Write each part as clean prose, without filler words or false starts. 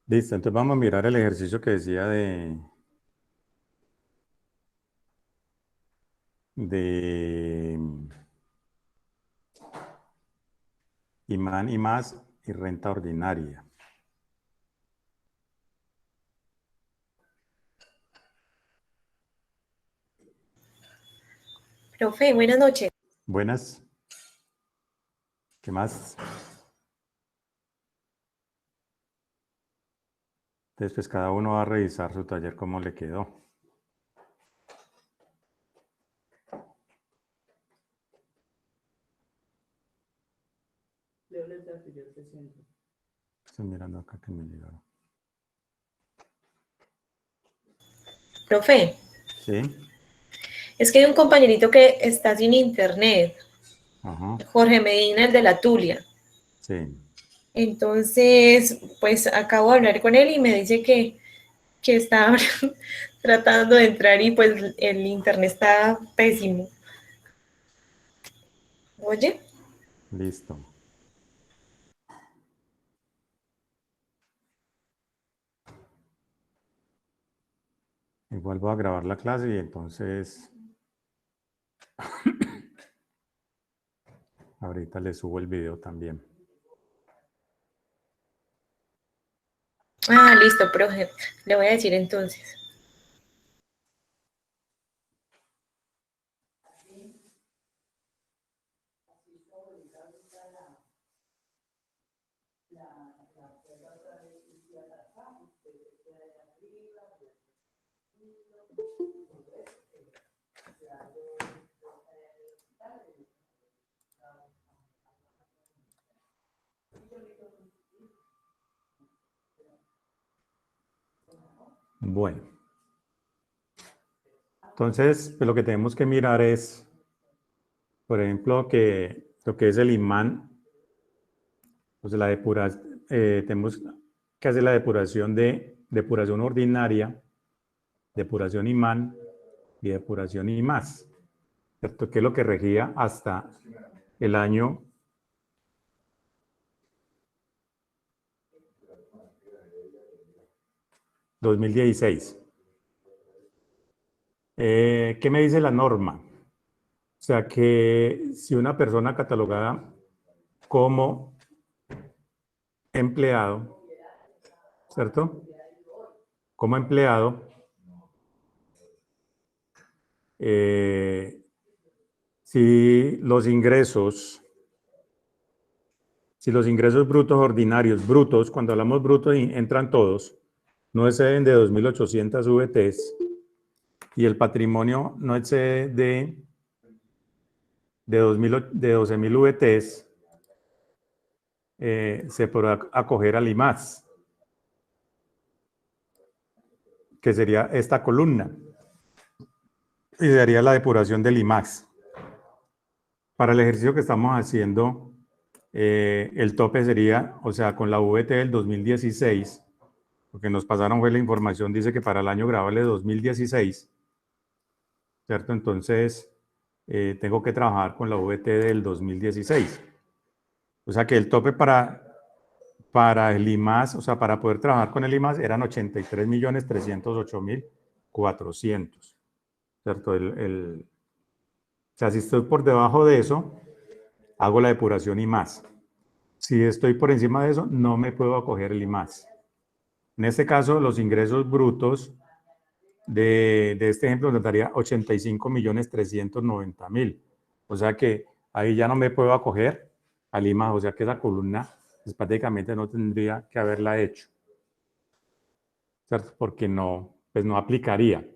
Listo, entonces vamos a mirar el ejercicio que decía de imán y más y renta ordinaria. Profe, buenas noches. Buenas, ¿qué más? Entonces, pues cada uno va a revisar su taller cómo le quedó. Estoy mirando acá que me llegaron. Profe, ¿Sí? es que hay un compañerito que está sin internet, Ajá, Jorge Medina, el de la Tulia. sí. Entonces, pues acabo de hablar con él y me dice que está tratando de entrar y pues el internet está pésimo. Oye, Listo. Igual voy a grabar la clase y entonces ahorita le subo el video también. listo, profe. Le voy a decir entonces. Bueno, entonces pues lo que tenemos que mirar es, por ejemplo, que lo que es el imán, pues la depuración, tenemos que hacer la depuración de depuración ordinaria, depuración imán y depuración y más, ¿cierto? Que es lo que regía hasta el año 2016. ¿Qué me dice la norma? O sea, que si una persona catalogada como empleado, ¿cierto? Como empleado, eh, si los ingresos Si los ingresos brutos ordinarios, brutos, cuando hablamos brutos entran todos, no exceden de 2.800 VTs y el patrimonio no excede de 12.000 VTs, se podrá acoger al IMAS, que sería esta columna, y sería la depuración del IMAX. Para el ejercicio que estamos haciendo, el tope sería, o sea, con la VT del 2016, porque nos pasaron fue la información, dice que para el año grabable 2016, ¿cierto? Entonces, tengo que trabajar con la VT del 2016. O sea que el tope para el IMAS, o sea, para poder trabajar con el IMAS eran 83.308.400, ¿cierto? O sea, si estoy por debajo de eso, hago la depuración IMAS. Si estoy por encima de eso, no me puedo acoger el IMAS. En este caso, los ingresos brutos de este ejemplo nos daría 85.390.000. O sea que ahí ya no me puedo acoger al IMAS, o sea que esa columna pues, prácticamente no tendría que haberla hecho, ¿cierto? Porque no, pues no aplicaría.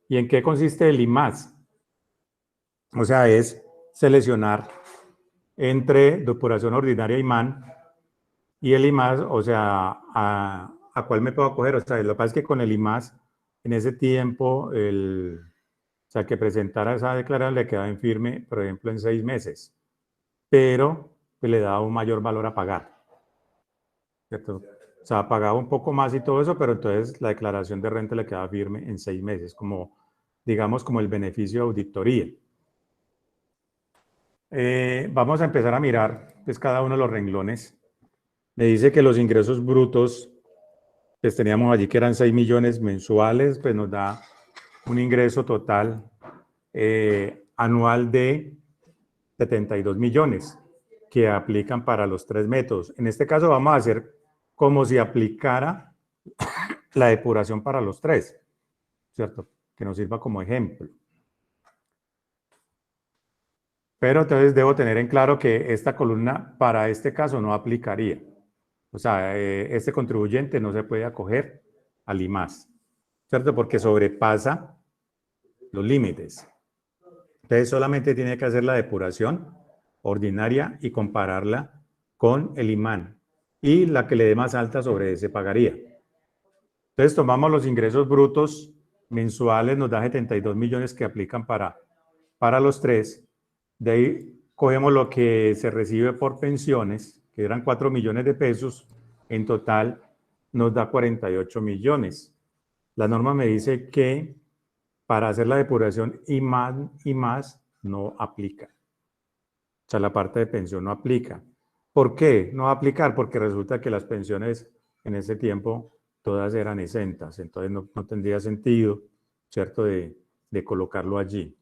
¿Y en qué consiste el IMAS? O sea, es seleccionar entre depuración ordinaria imán y el IMAS, o sea, a cuál me puedo acoger. O sea, lo que pasa es que con el IMAS, en ese tiempo, o sea, que presentara esa declaración le quedaba en firme, por ejemplo, en 6 meses, pero pues, le daba un mayor valor a pagar, ¿cierto? O sea, pagaba un poco más y todo eso, pero entonces la declaración de renta le quedaba firme en 6 meses, como, digamos, como el beneficio de auditoría. Vamos a empezar a mirar pues, cada uno de los renglones. Me dice que los ingresos brutos pues teníamos allí que eran 6 millones mensuales, pues nos da un ingreso total anual de 72 millones que aplican para los 3 métodos. En este caso vamos a hacer como si aplicara la depuración para los 3, ¿cierto? Que nos sirva como ejemplo. Pero entonces debo tener en claro que esta columna para este caso no aplicaría. O sea, este contribuyente no se puede acoger al IMAS, ¿cierto? Porque sobrepasa los límites. Entonces solamente tiene que hacer la depuración ordinaria y compararla con el IMAN. Y la que le dé más alta sobre ese pagaría. Entonces tomamos los ingresos brutos mensuales, nos da 72 millones que aplican para los 3. De ahí cogemos lo que se recibe por pensiones, que eran 4 millones de pesos. En total nos da 48 millones. La norma me dice que para hacer la depuración y más no aplica. O sea, la parte de pensión no aplica. ¿Por qué no va a aplicar? Porque resulta que las pensiones en ese tiempo todas eran exentas. Entonces no tendría sentido, ¿cierto?, de colocarlo allí.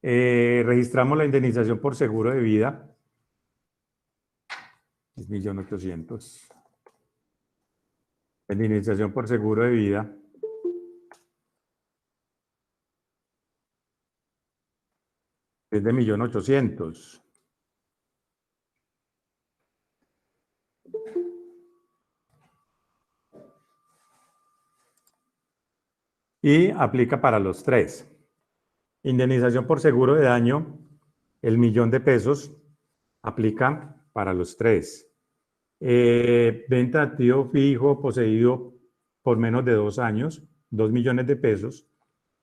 Registramos la indemnización por seguro de vida. 10.800.000. Indemnización por seguro de vida. Es de 1.800.000. Y aplica para los 3. Indemnización por seguro de daño, el 1.000.000 de pesos, aplica para los 3. Venta de activo fijo poseído por menos de 2 años, 2 millones de pesos,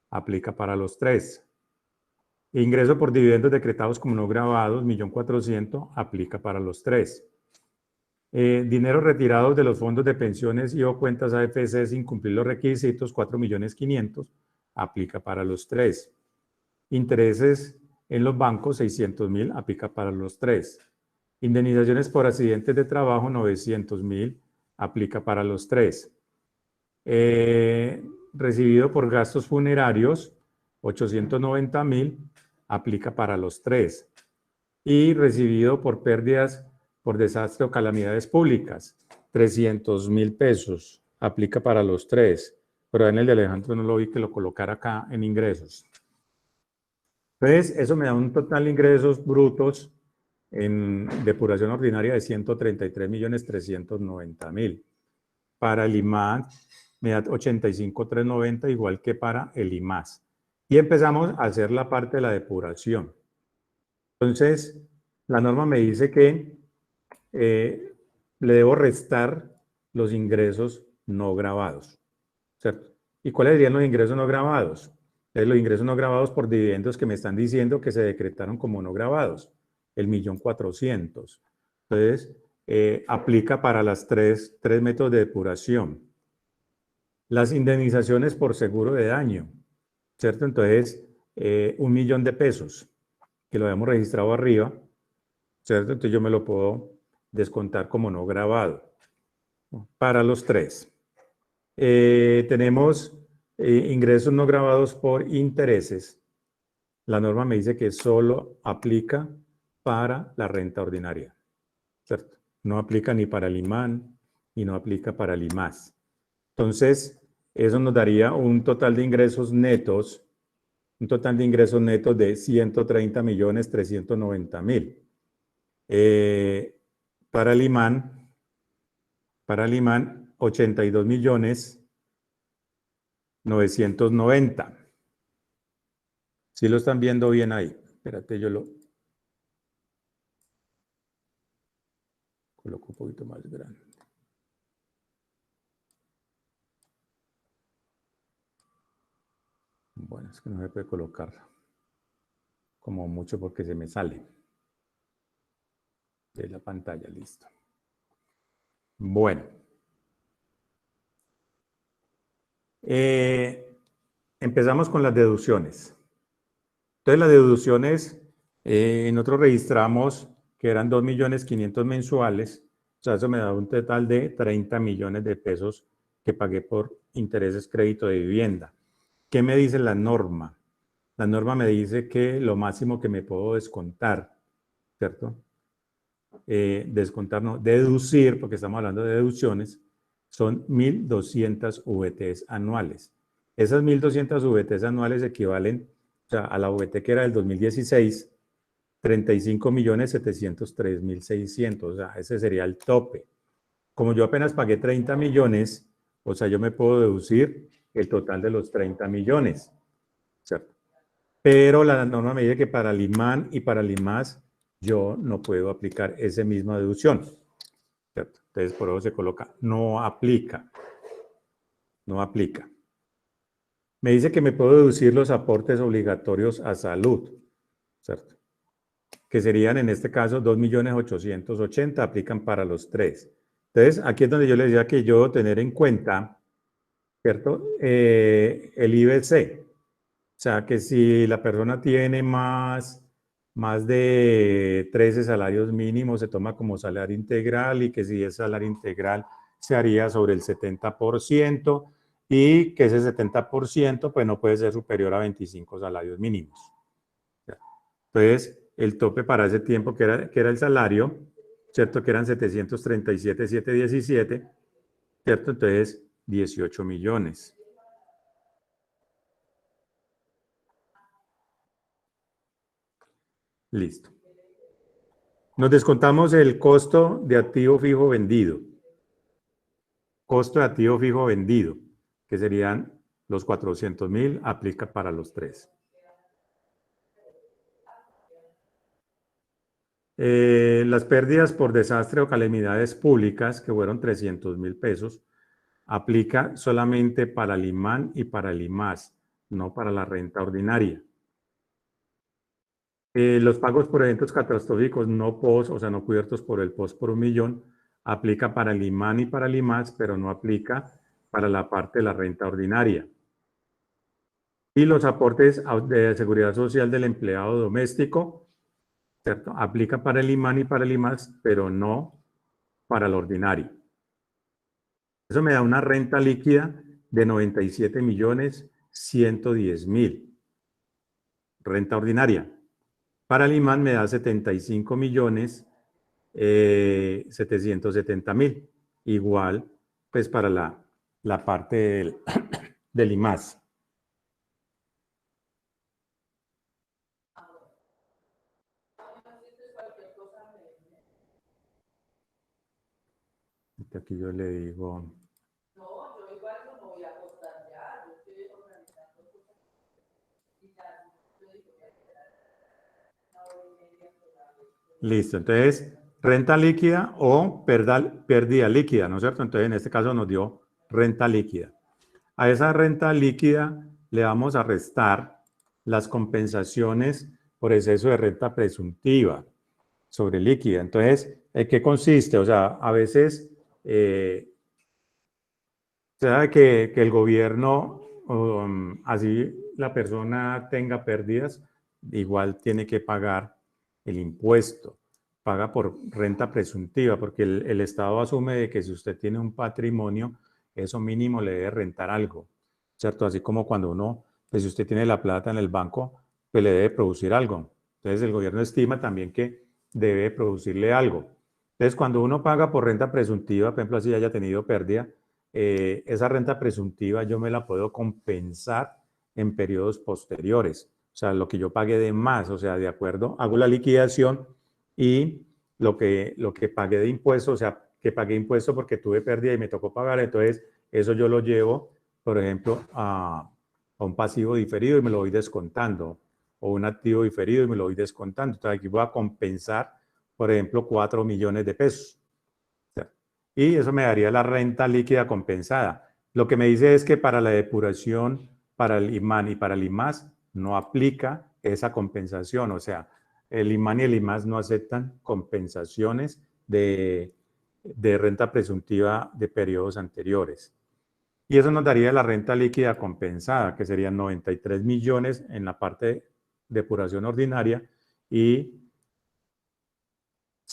aplica para los 3. Ingreso por dividendos decretados como no grabados, 1.400.000, aplica para los 3. Dinero retirado de los fondos de pensiones y o cuentas AFC sin cumplir los requisitos, 4.500.000, aplica para los 3. Intereses en los bancos, 600.000, aplica para los 3. Indemnizaciones por accidentes de trabajo, 900.000, aplica para los 3. Recibido por gastos funerarios, 890.000, aplica para los 3. Y recibido por pérdidas por desastre o calamidades públicas, 300.000 pesos, aplica para los 3. Pero en el de Alejandro no lo vi que lo colocara acá en ingresos. Entonces, eso me da un total de ingresos brutos en depuración ordinaria de 133.390.000. Para el IMAS me da 85.390, igual que para el IMAS. Y empezamos a hacer la parte de la depuración. Entonces, la norma me dice que le debo restar los ingresos no grabados, ¿cierto? ¿Y cuáles serían los ingresos no grabados? Los ingresos no grabados por dividendos que me están diciendo que se decretaron como no grabados, el 1.400.000. Entonces, aplica para las tres métodos de depuración. Las indemnizaciones por seguro de daño, ¿cierto? Entonces, 1.000.000 de pesos, que lo habíamos registrado arriba, ¿cierto? Entonces yo me lo puedo descontar como no grabado. Para los 3. Tenemos ingresos no grabados por intereses. La norma me dice que solo aplica para la renta ordinaria, ¿cierto? No aplica ni para el IMAN y no aplica para el IMAS. Entonces, eso nos daría un total de ingresos netos, de 130.390.000. Para el IMAN, 82.990.000. ¿Sí lo están viendo bien ahí? Espérate, yo lo coloco un poquito más grande. Bueno, es que no se puede colocar como mucho porque se me sale de la pantalla. Listo. Bueno. Empezamos con las deducciones. Entonces, las deducciones, nosotros registramos que eran 2.500.000 mensuales O sea, eso me da un total de 30 millones de pesos que pagué por intereses crédito de vivienda. ¿Qué me dice la norma? La norma me dice que lo máximo que me puedo descontar, ¿cierto? Descontar, no, deducir, porque estamos hablando de deducciones, son 1.200 VTs anuales. Esas 1.200 VTs anuales equivalen, o sea, a la VT que era del 2016, 35.703.600, o sea, ese sería el tope. Como yo apenas pagué 30 millones, o sea, yo me puedo deducir el total de los 30 millones, ¿cierto? Pero la norma me dice que para el IMAN y para el IMAS yo no puedo aplicar esa misma deducción, ¿cierto? Entonces, por eso se coloca no aplica, no aplica. Me dice que me puedo deducir los aportes obligatorios a salud, ¿cierto? Que serían en este caso 2.880.000, aplican para los tres. Entonces, aquí es donde yo les decía que yo tener en cuenta, ¿cierto? El IBC. O sea, que si la persona tiene más de 13 salarios mínimos, se toma como salario integral, y que si es salario integral se haría sobre el 70%, y que ese 70% pues no puede ser superior a 25 salarios mínimos. Entonces, el tope para ese tiempo que era el salario, ¿cierto? Que eran 737.717, ¿cierto? Entonces, 18 millones. Listo. Nos descontamos el costo de activo fijo vendido. Costo de activo fijo vendido, que serían los 400.000, aplica para los tres. Las pérdidas por desastre o calamidades públicas, que fueron 300.000 pesos, aplica solamente para el IMAN y para el IMAS, no para la renta ordinaria. Los pagos por eventos catastróficos no POS, o sea, no cubiertos por el POS por 1.000.000, aplica para el IMAN y para el IMAS, pero no aplica para la parte de la renta ordinaria. Y los aportes de seguridad social del empleado doméstico, ¿cierto? Aplica para el IMAN y para el IMAS, pero no para el ordinario. Eso me da una renta líquida de 97.110.000. Renta ordinaria. Para el IMAN me da 75.770.000. Igual, pues para la parte del IMAS. Aquí yo le digo... No, yo igual no voy a apostar ya. Yo estoy organizando cosas. Listo, entonces, renta líquida o pérdida líquida, ¿no es cierto? Entonces, en este caso nos dio renta líquida. A esa renta líquida le vamos a restar las compensaciones por exceso de renta presuntiva sobre líquida. Entonces, ¿en qué consiste? O sea, a veces se sabe que el gobierno, así la persona tenga pérdidas, igual tiene que pagar el impuesto. Paga por renta presuntiva, porque el Estado asume de que si usted tiene un patrimonio, eso mínimo le debe rentar algo, ¿cierto? Así como cuando uno, pues si usted tiene la plata en el banco, pues le debe producir algo. Entonces el gobierno estima también que debe producirle algo. Entonces cuando uno paga por renta presuntiva, por ejemplo, así haya tenido pérdida, esa renta presuntiva yo me la puedo compensar en periodos posteriores. O sea, lo que yo pagué de más, o sea, de acuerdo, hago la liquidación y lo que pagué de impuestos, o sea, que pagué impuestos porque tuve pérdida y me tocó pagar, entonces eso yo lo llevo, por ejemplo, a un pasivo diferido y me lo voy descontando, o un activo diferido y me lo voy descontando. Entonces aquí voy a compensar, por ejemplo, 4 millones de pesos. Y eso me daría la renta líquida compensada. Lo que me dice es que para la depuración, para el IMAN y para el IMAS, no aplica esa compensación. O sea, el IMAN y el IMAS no aceptan compensaciones de renta presuntiva de periodos anteriores. Y eso nos daría la renta líquida compensada, que serían 93 millones en la parte de depuración ordinaria y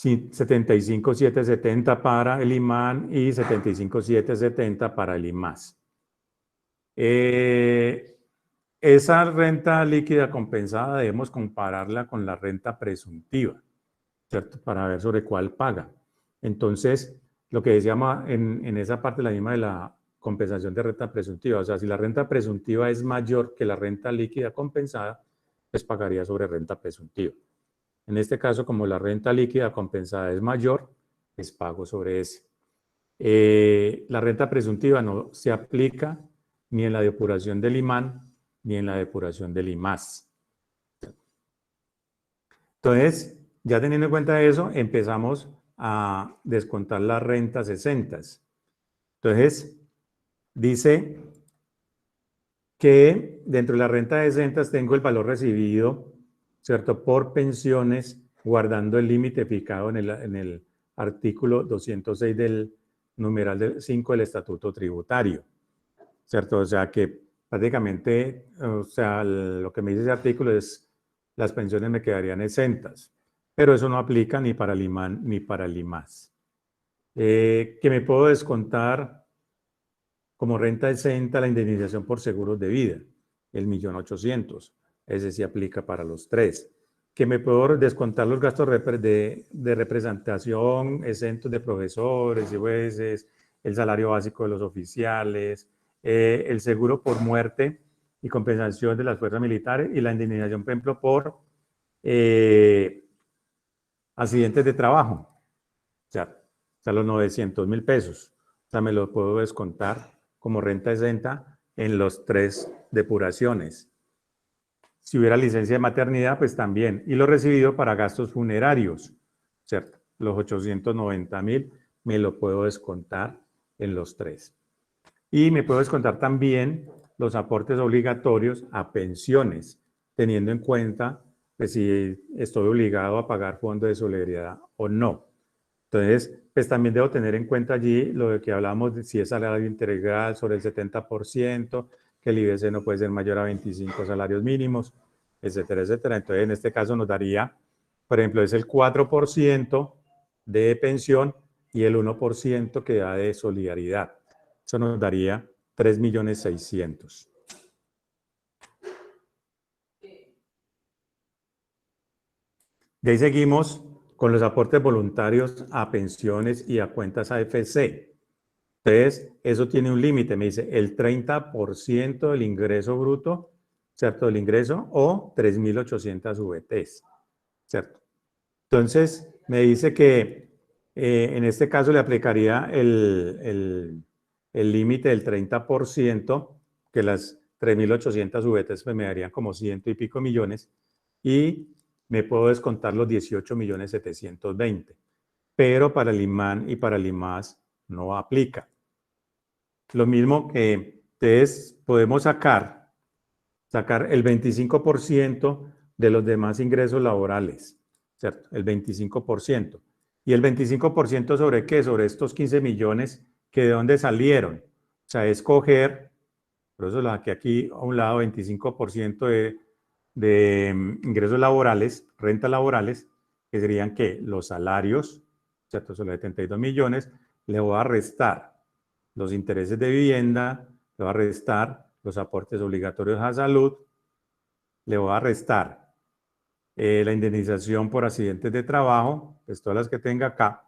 75.770 para el IMAN y 75.770 para el IMAS. Esa renta líquida compensada debemos compararla con la renta presuntiva, ¿cierto? Para ver sobre cuál paga. Entonces, lo que decíamos en esa parte, la misma de la compensación de renta presuntiva, o sea, si la renta presuntiva es mayor que la renta líquida compensada, pues pagaría sobre renta presuntiva. En este caso, como la renta líquida compensada es mayor, pues pago sobre ese. La renta presuntiva no se aplica ni en la depuración del IMAN ni en la depuración del IMAS. Entonces, ya teniendo en cuenta eso, empezamos a descontar las rentas exentas. Entonces, dice que dentro de las rentas exentas tengo el valor recibido, ¿cierto?, por pensiones, guardando el límite fijado en el artículo 206 del numeral 5 del Estatuto Tributario, ¿cierto? O sea que prácticamente, o sea, lo que me dice ese artículo es las pensiones me quedarían exentas, pero eso no aplica ni para el IMAN ni para el IMAS. Que me puedo descontar como renta exenta la indemnización por seguros de vida, el 1.800.000, ese sí aplica para los tres. Que me puedo descontar los gastos de representación exentos de profesores y jueces, el salario básico de los oficiales, el seguro por muerte y compensación de las fuerzas militares y la indemnización, por ejemplo, por accidentes de trabajo, o sea los 900.000 pesos, o sea, me lo puedo descontar como renta exenta en los tres depuraciones. Si hubiera licencia de maternidad, pues también. Y lo recibido para gastos funerarios, ¿cierto? Los 890.000 me lo puedo descontar en los tres. Y me puedo descontar también los aportes obligatorios a pensiones, teniendo en cuenta pues, si estoy obligado a pagar fondo de solidaridad o no. Entonces, pues también debo tener en cuenta allí lo de que hablamos de si es salario integral sobre el 70%, que el IBC no puede ser mayor a 25 salarios mínimos, etcétera, etcétera. Entonces, en este caso nos daría, por ejemplo, es el 4% de pensión y el 1% que da de solidaridad. Eso nos daría 3.600.000. De ahí seguimos con los aportes voluntarios a pensiones y a cuentas AFC. Entonces, eso tiene un límite, me dice el 30% del ingreso bruto, ¿cierto? Del ingreso o 3.800 VTs, ¿cierto? Entonces, me dice que en este caso le aplicaría el límite del 30%, que las 3.800 VTs pues me darían como 100 y pico millones, y me puedo descontar los 18.720.000, pero para el IMAN y para el IMAS no aplica. Lo mismo que entonces podemos sacar el 25% de los demás ingresos laborales, ¿cierto? El 25%. ¿Y el 25% sobre qué? Sobre estos 15 millones que de dónde salieron. O sea, escoger, por eso lo saqué aquí a un lado, 25% de ingresos laborales, rentas laborales, que serían ¿qué? Los salarios, ¿cierto? Son los 72 millones, le voy a restar los intereses de vivienda, le voy a restar los aportes obligatorios a salud, le voy a restar la indemnización por accidentes de trabajo, pues todas las que tenga acá.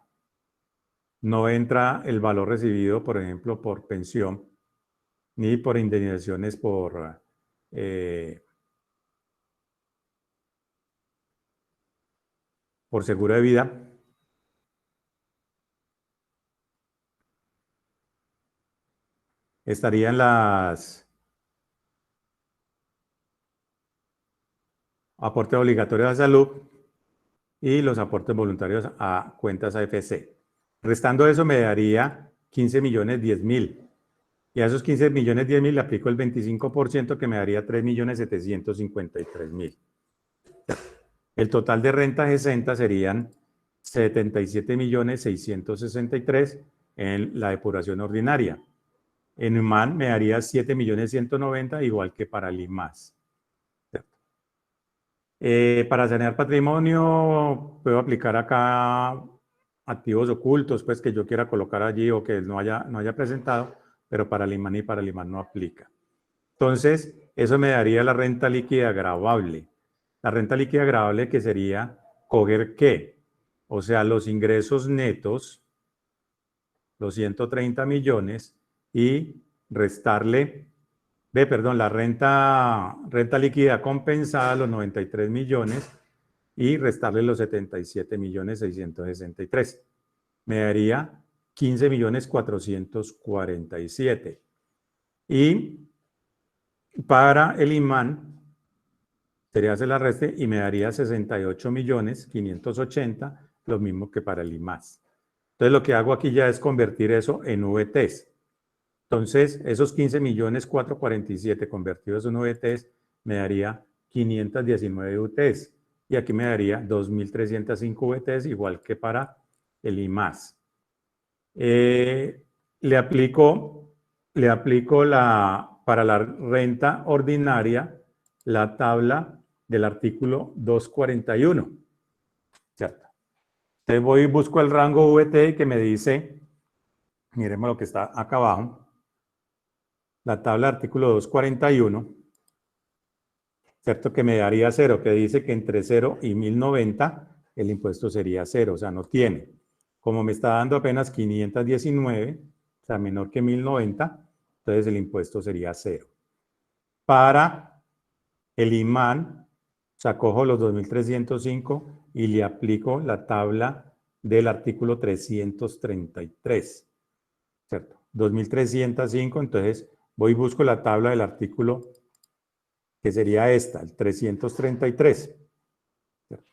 No entra el valor recibido, por ejemplo, por pensión, ni por indemnizaciones por seguro de vida. Estarían las aportes obligatorios a salud y los aportes voluntarios a cuentas AFC. Restando eso me daría 15.010.000. Y a esos 15.010.000 le aplico el 25% que me daría 3.753.000. El total de rentas exentas serían 77.663.000 en la depuración ordinaria. En IMAN me daría 7.190.000, igual que para el IMAS. Para sanear patrimonio, puedo aplicar acá activos ocultos, pues que yo quiera colocar allí o que no haya presentado, pero para el imán y para el imán no aplica. Entonces, eso me daría la renta líquida gravable. La renta líquida gravable que sería coger ¿qué? O sea, los ingresos netos, los 130 millones, y restarle, la renta líquida compensada, los 93 millones, y restarle los 77 millones 663. Me daría 15 millones 447. Y para el imán, sería hacer la reste y me daría 68 millones 580, lo mismo que para el IMAS. Entonces lo que hago aquí ya es convertir eso en VTs. Entonces esos 15 millones 447 convertidos en VTs me daría 519 VTs. Y aquí me daría 2.305 VTs, igual que para el IMAS. Le aplico para la renta ordinaria la tabla del artículo 241, ¿cierto? Entonces voy y busco el rango VT que me dice, miremos lo que está acá abajo, la tabla del artículo 241, ¿cierto? Que me daría 0, que dice que entre 0 y 1090 el impuesto sería 0, o sea, no tiene. Como me está dando apenas 519, o sea, menor que 1090, entonces el impuesto sería 0. Para el imán, o sea, cojo los 2.305 y le aplico la tabla del artículo 333, ¿cierto? 2.305, entonces voy y busco la tabla del artículo que sería esta, el 333. ¿Cierto?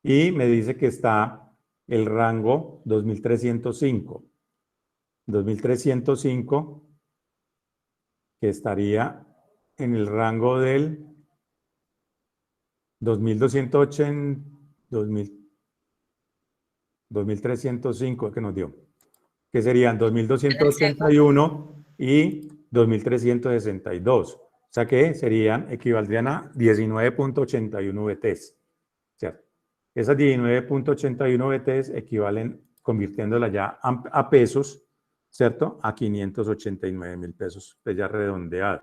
Y me dice que está el rango 2.305. 2.305, que estaría en el rango del 2.280, 2.305 que nos dio, que serían 2.281 y 2.362. O sea que equivaldrían a 19.81 BTs. ¿Cierto? Esas 19.81 BTs equivalen, convirtiéndola ya a pesos, ¿cierto? A 589.000 pesos, pues ya redondeado.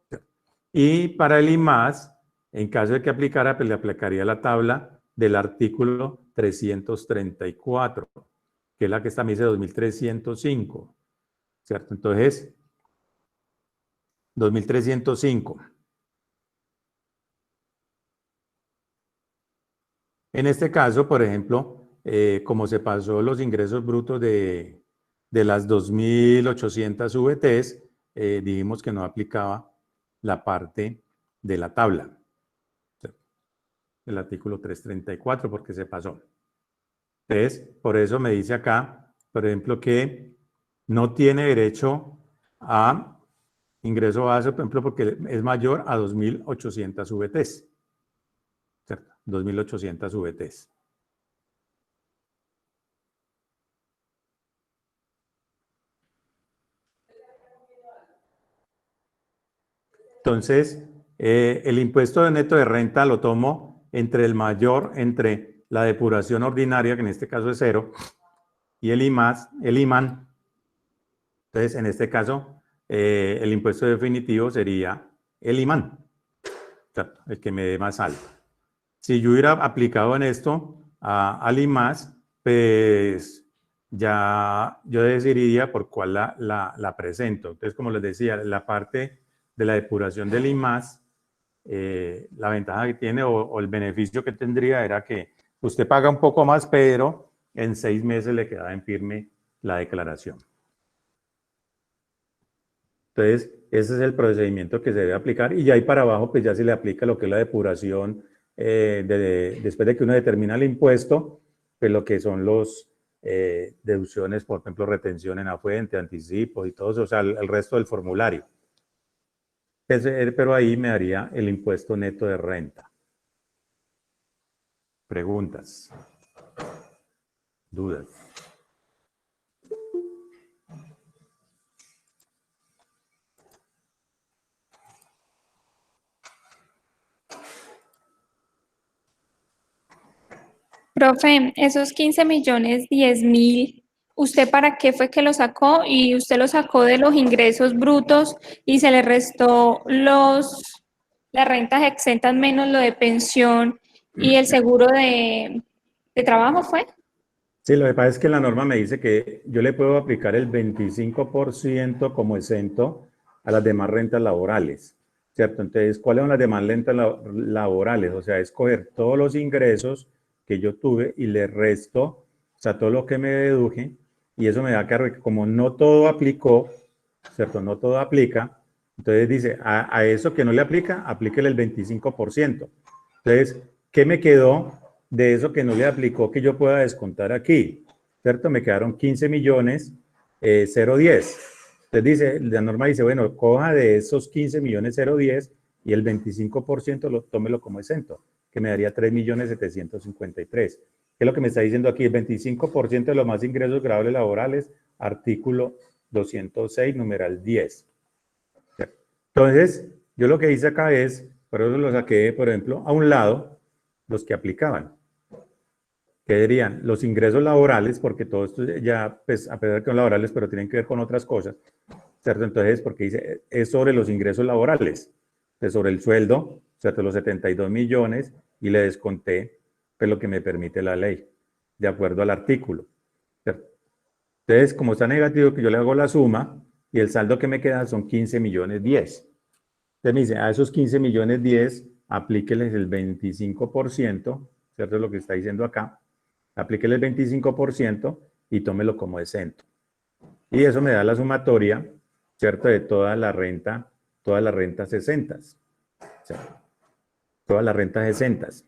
¿Cierto? Y para el IMAS, en caso de que aplicara, pues le aplicaría la tabla del artículo 334, que es la que está, me dice 2.305, ¿cierto? Entonces, 2.305. En este caso, por ejemplo, como se pasó los ingresos brutos de las 2.800 VTs, dijimos que no aplicaba la parte de la tabla, el artículo 334, porque se pasó. Entonces, por eso me dice acá, por ejemplo, que no tiene derecho a ingreso base, por ejemplo, porque es mayor a 2.800 VTs, ¿cierto? 2.800 VTs. Entonces, el impuesto de neto de renta lo tomo entre la depuración ordinaria, que en este caso es 0, y el IMAN. Entonces, en este caso, el impuesto definitivo sería el IMAN, el que me dé más alto. Si yo hubiera aplicado en esto al IMAS, pues ya yo decidiría por cuál la presento. Entonces, como les decía, la parte de la depuración del IMAS, la ventaja que tiene o el beneficio que tendría era que usted paga un poco más, pero en 6 meses le queda en firme la declaración. Entonces, ese es el procedimiento que se debe aplicar y ya ahí para abajo, pues ya se le aplica lo que es la depuración después de que uno determina el impuesto, pues lo que son los deducciones, por ejemplo, retención en la fuente, anticipo y todo eso, o sea, el resto del formulario. Pero ahí me daría el impuesto neto de renta. Preguntas, dudas. Profe, esos 15 millones, 10.000, ¿usted para qué fue que lo sacó? Y usted lo sacó de los ingresos brutos y se le restó las rentas exentas menos lo de pensión y el seguro de trabajo, ¿fue? Sí, lo que pasa es que la norma me dice que yo le puedo aplicar el 25% como exento a las demás rentas laborales, ¿cierto? Entonces, ¿cuáles son las demás rentas laborales? O sea, es coger todos los ingresos que yo tuve y le resto, o sea, todo lo que me deduje, y eso me da que como no todo aplicó, ¿cierto? No todo aplica, entonces dice, a eso que no le aplica, aplíquele el 25%. Entonces, ¿qué me quedó de eso que no le aplicó que yo pueda descontar aquí? ¿Cierto? Me quedaron 15 millones 010. Entonces dice, la norma dice, bueno, coja de esos 15 millones 010 y el 25% tómelo como exento, que me daría 3 millones 753. ¿Qué es lo que me está diciendo aquí? El 25% de los más ingresos grabables laborales, artículo 206, numeral 10. Entonces, yo lo que hice acá es, por eso lo saqué, por ejemplo, a un lado, los que aplicaban. ¿Qué dirían? Los ingresos laborales, porque todo esto ya, pues, a pesar de que son laborales, pero tienen que ver con otras cosas, ¿cierto? Entonces, porque dice, es sobre los ingresos laborales, es sobre el sueldo, ¿cierto? Los 72 millones, y le desconté, pues, lo que me permite la ley, de acuerdo al artículo, ¿cierto? Entonces, como está negativo, que yo le hago la suma, y el saldo que me queda son 15 millones 10. Entonces me dice, a esos 15 millones 10, aplíqueles el 25%, ¿cierto? Es lo que está diciendo acá. Aplíqueles el 25% y tómelo como exento. Y eso me da la sumatoria, ¿cierto? De todas las rentas exentas. ¿Cierto? Todas las rentas exentas.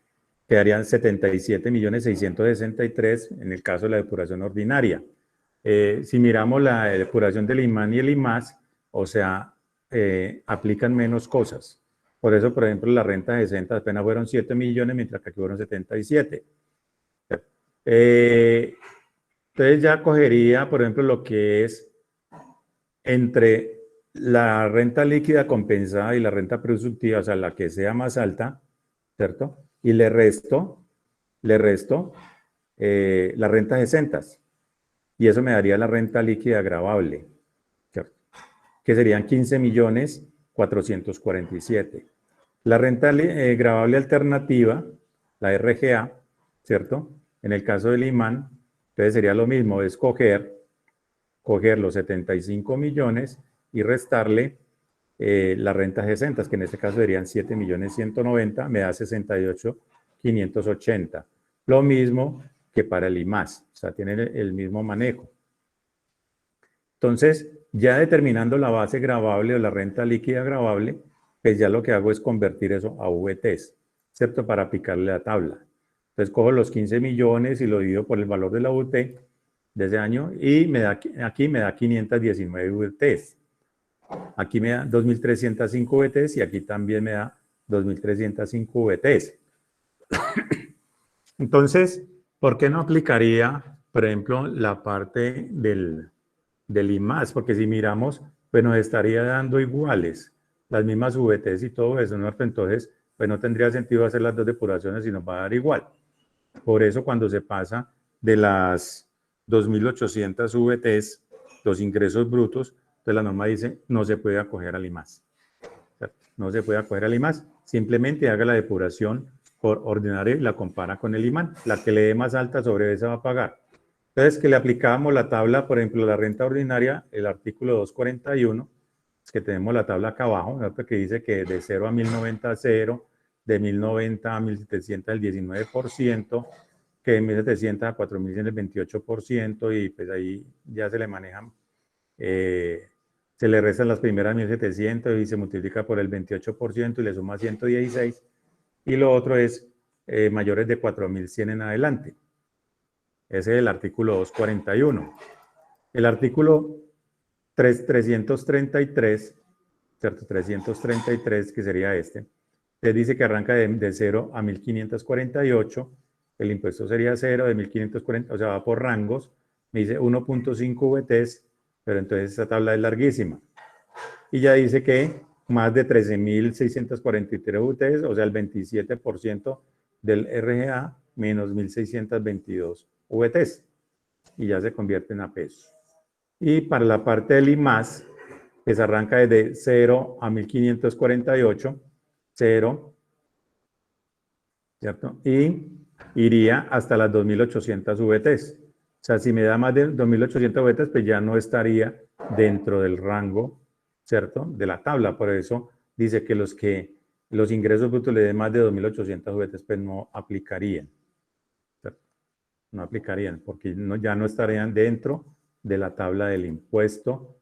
Quedarían 77.663 en el caso de la depuración ordinaria. Si miramos la depuración del IMAN y el IMAS, o sea, aplican menos cosas. Por eso, por ejemplo, las rentas exentas apenas fueron 7 millones, mientras que aquí fueron 77. Entonces ya cogería, por ejemplo, lo que es entre la renta líquida compensada y la renta presuntiva, o sea, la que sea más alta, ¿cierto? Y le resto las rentas exentas. Y eso me daría la renta líquida gravable, ¿cierto? Que serían 15 millones 447. La renta gravable alternativa, la RGA, ¿cierto? En el caso del IMAN, entonces sería lo mismo, es coger los 75 millones y restarle las rentas exentas, que en este caso serían 7 millones 190, me da 68 580. Lo mismo que para el IMAS, o sea, tienen el mismo manejo. Entonces, ya determinando la base gravable o la renta líquida gravable, pues ya lo que hago es convertir eso a VTs, ¿cierto? Para aplicarle la tabla. Entonces, cojo los 15 millones y lo divido por el valor de la UT de ese año y aquí me da 519 VTs. Aquí me da 2.305 VTs y aquí también me da 2.305 VTs. Entonces, ¿por qué no aplicaría, por ejemplo, la parte del IMAS? Porque si miramos, pues nos estaría dando iguales, las mismas VTs y todo eso, ¿no? Entonces, pues no tendría sentido hacer las dos depuraciones y nos va a dar igual. Por eso cuando se pasa de las 2.800 VTs, los ingresos brutos, entonces la norma dice no se puede acoger al IMAS. No se puede acoger al IMAS, simplemente haga la depuración por ordinaria y la compara con el IMAN. La que le dé más alta sobre esa va a pagar. Entonces, que le aplicábamos la tabla, por ejemplo, la renta ordinaria, el artículo 241, es que tenemos la tabla acá abajo, ¿no? Que dice que de 0 a 1090, 0, de 1090 a 1700 el 19%, que de 1700 a 4100 el 28%, y pues ahí ya se le manejan, se le restan las primeras 1700 y se multiplica por el 28% y le suma 116, y lo otro es mayores de 4100 en adelante. Ese es el artículo 241. El artículo 333, ¿cierto? 333, que sería este, te dice que arranca de 0 a 1548, el impuesto sería 0, de 1540, o sea, va por rangos, me dice 1.5 VTs, pero entonces esta tabla es larguísima. Y ya dice que más de 13.643 VTs, o sea, el 27% del RGA, menos 1.622 VTs y ya se convierten a pesos. Y para la parte del IMAS, pues arranca desde 0 a 1.548, 0, ¿cierto? Y iría hasta las 2.800 VTs. O sea, si me da más de 2.800 VTs, pues ya no estaría dentro del rango, ¿cierto?, de la tabla. Por eso dice que los ingresos brutos le den más de 2.800 VTs, pues no aplicarían. ¿Cierto? No aplicarían, porque ya no estarían dentro de la tabla del impuesto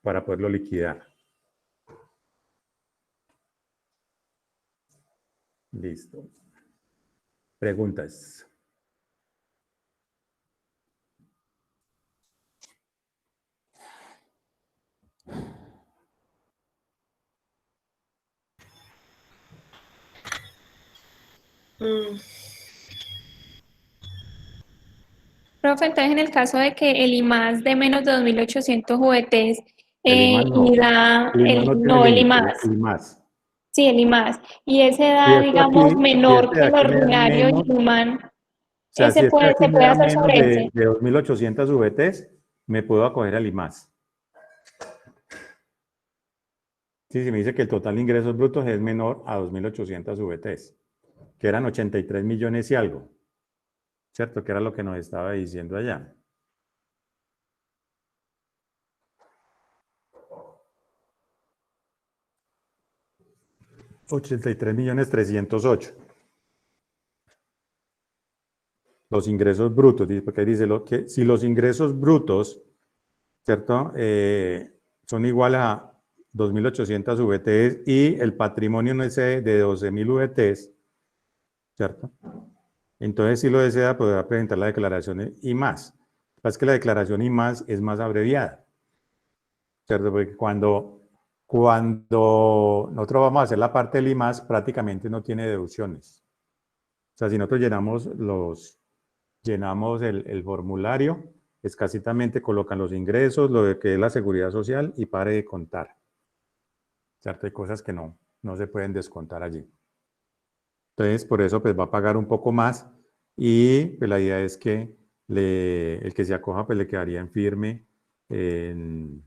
para poderlo liquidar. Listo. Preguntas. Profe, entonces en el caso de que el IMAS de menos de 2.800 VTs El IMAS no. y da El IMAS no tiene no, el límite, IMAS, el IMAS. sí, el IMAS, y ese Si da, esto digamos, aquí, si menor este que de el aquí me da ordinario menos, y human, o sea, si este de aquí se me puede da hacer menos sobre de ese. 2.800 VTs, me puedo acoger al IMAS. Sí, si me dice que el total de ingresos brutos es menor a 2.800 VTs, que eran 83 millones y algo, ¿cierto? Que era lo que nos estaba diciendo allá. $83.308.000. Los ingresos brutos, porque ahí dice que si los ingresos brutos, ¿cierto? Son iguales a 2.800 VTs y el patrimonio no excede de 12.000 VTs, ¿cierto? Entonces, si lo desea, podrá presentar la declaración y más. Lo que pasa es que la declaración y más es más abreviada, ¿cierto? Porque cuando nosotros vamos a hacer la parte del I más, prácticamente no tiene deducciones. O sea, si nosotros llenamos el formulario, escasitamente colocan los ingresos, lo que es la seguridad social y pare de contar. ¿Cierto? Hay cosas que no se pueden descontar allí. Entonces, por eso pues va a pagar un poco más y pues, la idea es que el que se acoja pues le quedaría en firme en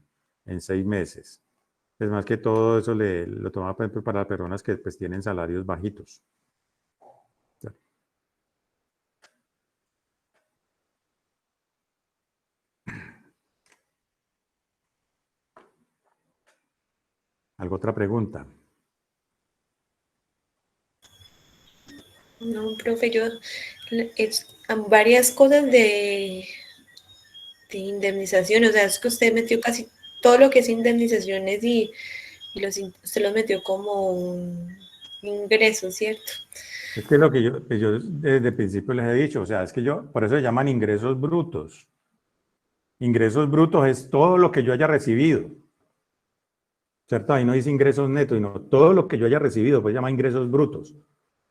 6 meses. Es más que todo eso lo toma por ejemplo, para las personas que pues tienen salarios bajitos. ¿Cierto? ¿Alguna otra pregunta? No, profe, yo varias cosas de indemnización, o sea, es que usted metió casi todo lo que es indemnizaciones y usted los metió como un ingreso, ¿cierto? Es que lo que yo desde el principio les he dicho, o sea, es que por eso se llaman ingresos brutos. Ingresos brutos es todo lo que yo haya recibido. ¿Cierto? Ahí no dice ingresos netos, sino todo lo que yo haya recibido, pues se llama ingresos brutos.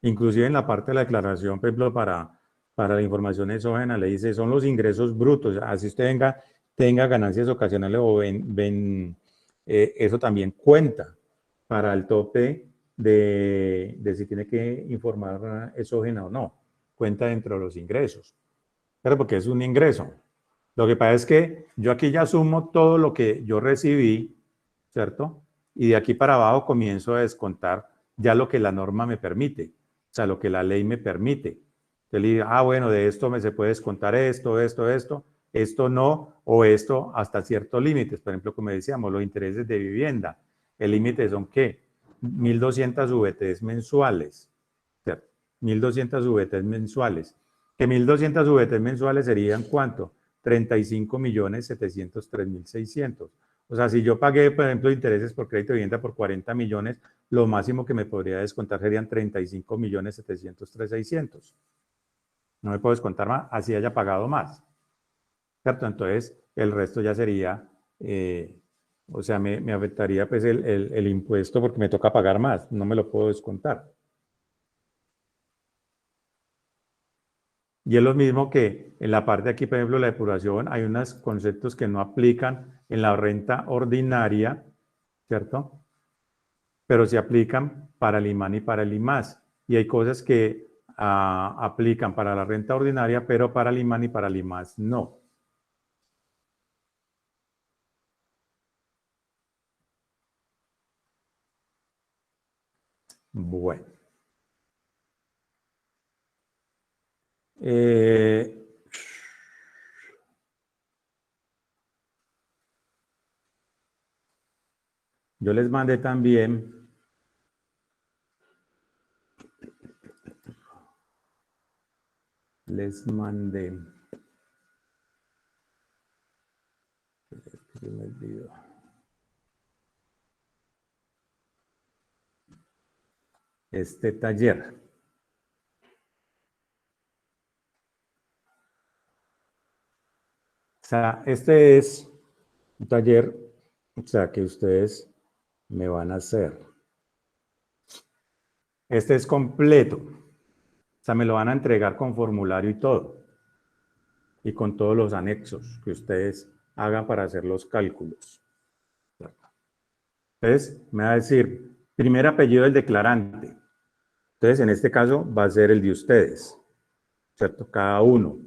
Inclusive en la parte de la declaración, por ejemplo, para la información exógena, le dice, son los ingresos brutos. Así usted tenga ganancias ocasionales o eso también cuenta para el tope de si tiene que informar exógena o no. Cuenta dentro de los ingresos. Pero porque es un ingreso. Lo que pasa es que yo aquí ya sumo todo lo que yo recibí, ¿cierto? Y de aquí para abajo comienzo a descontar ya lo que la norma me permite, o sea, lo que la ley me permite. Entonces le digo, bueno, de esto se puede descontar esto no, o esto hasta ciertos límites. Por ejemplo, como decíamos, los intereses de vivienda. El límite son ¿qué? 1.200 VTs mensuales, ¿cierto? 1.200 VTs mensuales. Que 1.200 VTs mensuales serían ¿cuánto? 35.703.600. O sea, si yo pagué, por ejemplo, intereses por crédito de vivienda por 40 millones, lo máximo que me podría descontar serían 35.703.600. No me puedo descontar más, así haya pagado más. ¿Cierto? Entonces, el resto ya sería, o sea, me afectaría pues el impuesto porque me toca pagar más, no me lo puedo descontar. Y es lo mismo que en la parte de aquí, por ejemplo, la depuración, hay unos conceptos que no aplican en la renta ordinaria, ¿cierto? Pero se aplican para el IMAN y para el IMAS. Y hay cosas que aplican para la renta ordinaria, pero para el IMAN y para el IMAS no. Bueno. Yo les mandé también se me olvidó. Este taller. O sea, este es un taller, o sea, que ustedes me van a hacer. Este es completo. O sea, me lo van a entregar con formulario y todo. Y con todos los anexos que ustedes hagan para hacer los cálculos. Entonces, me va a decir, primer apellido del declarante. Entonces, en este caso, va a ser el de ustedes, ¿cierto? Cada uno.